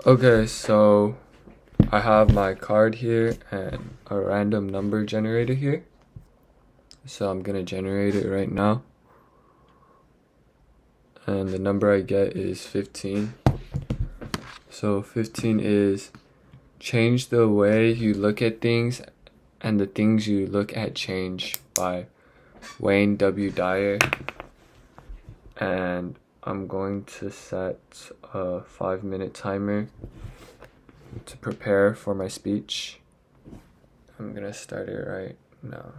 Okay, so I have my card here and a random number generator here. So I'm gonna generate it right now. And the number I get is 15. So 15 is change the way you look at things and the things you look at change by Wayne W. Dyer. And I'm going to set a 5-minute timer to prepare for my speech. I'm gonna start it right now.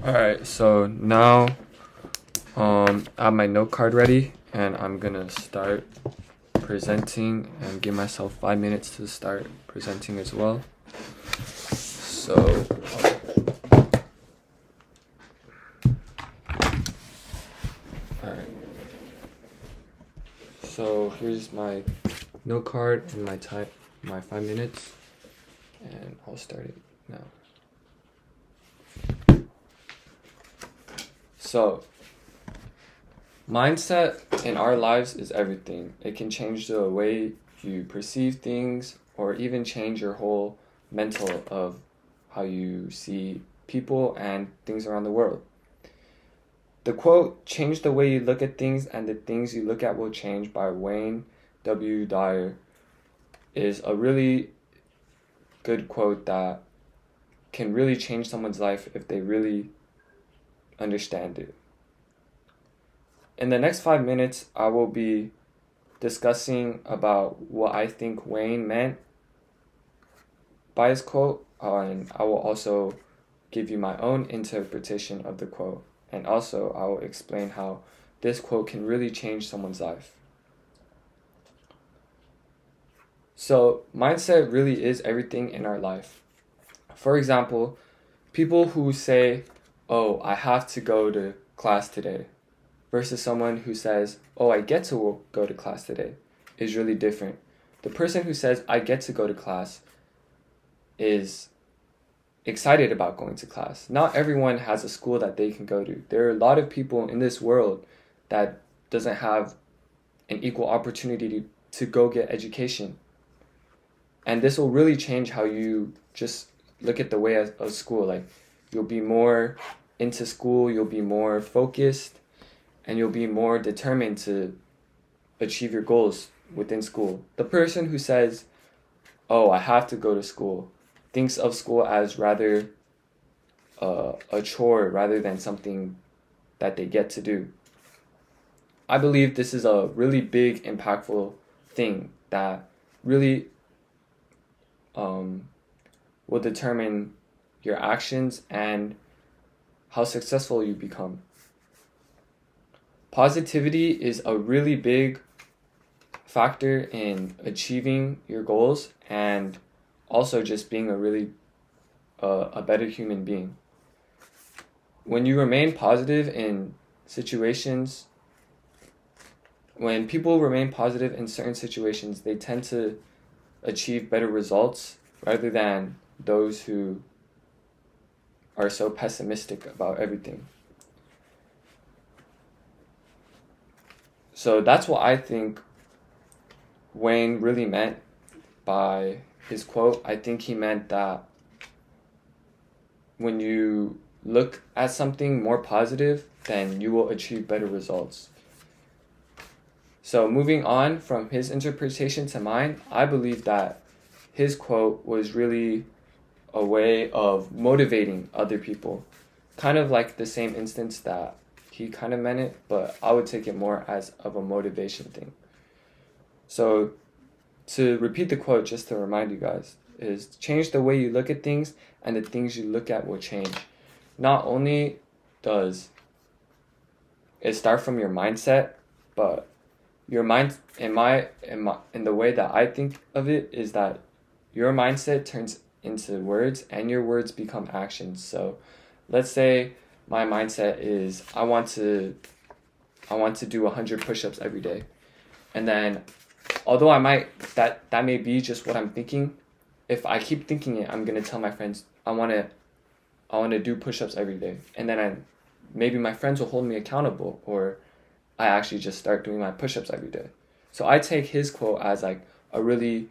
Alright, so now I have my note card ready and I'm gonna start presenting and give myself 5 minutes to start presenting as well. So alright. So here's my note card and my 5 minutes, and I'll start it now. So, mindset in our lives is everything. It can change the way you perceive things or even change your whole mental of how you see people and things around the world. The quote, "Change the way you look at things and the things you look at will change" by Wayne W. Dyer is a really good quote that can really change someone's life if they really understand it. In the next 5 minutes, I will be discussing about what I think Wayne meant by his quote, and I will also give you my own interpretation of the quote, and also I will explain how this quote can really change someone's life. So, mindset really is everything in our life. For example, people who say, "Oh, I have to go to class today," versus someone who says, "Oh, I get to go to class today," is really different. The person who says, "I get to go to class," is excited about going to class. Not everyone has a school that they can go to. There are a lot of people in this world that doesn't have an equal opportunity to go get education. And this will really change how you just look at the way of school. Like, you'll be more into school, you'll be more focused, and you'll be more determined to achieve your goals within school. The person who says, "Oh, I have to go to school," thinks of school as rather a chore rather than something that they get to do. I believe this is a really big, impactful thing that really will determine your actions and how successful you become. Positivity is a really big factor in achieving your goals and also just being a better human being. When you remain positive in situations, when people remain positive in certain situations, they tend to achieve better results rather than those who are so pessimistic about everything. So that's what I think Wayne really meant by his quote. I think he meant that when you look at something more positive, then you will achieve better results. So moving on from his interpretation to mine, I believe that his quote was really a way of motivating other people. Kind of like the same instance that he kind of meant it, but I would take it more as of a motivation thing. So to repeat the quote, just to remind you guys, is change the way you look at things and the things you look at will change. Not only does it start from your mindset, but your mind, in the way that I think of it, is that your mindset turns into words and your words become actions. So let's say my mindset is I want to do 100 push-ups every day. And then although that may be just what I'm thinking, if I keep thinking it, I'm going to tell my friends I want to do push-ups every day. And then maybe my friends will hold me accountable, or I actually just start doing my push-ups every day. So I take his quote as like a really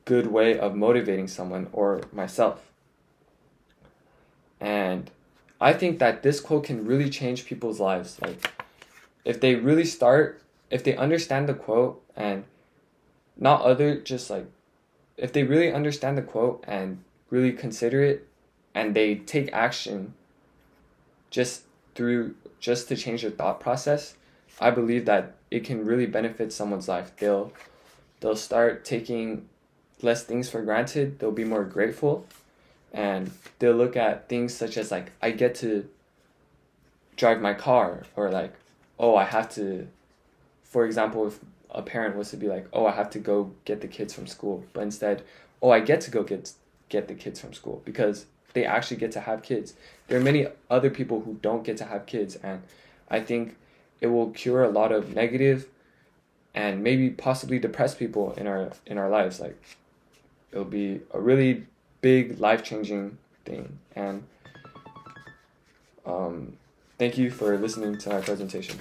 good way of motivating someone or myself. And I think that this quote can really change people's lives. Like, if they understand the quote and if they really understand the quote and really consider it and they take action just to change their thought process, I believe that it can really benefit someone's life. They'll start taking less things for granted. They'll be more grateful, and they'll look at things such as like, I get to drive my car, or like, oh, I have to, for example, if a parent was to be like, oh, I have to go get the kids from school, but instead, oh, I get to go get the kids from school because they actually get to have kids. There are many other people who don't get to have kids, and I think it will cure a lot of negative and maybe possibly depressed people in our lives. Like, it'll be a really big life-changing thing. And thank you for listening to my presentation.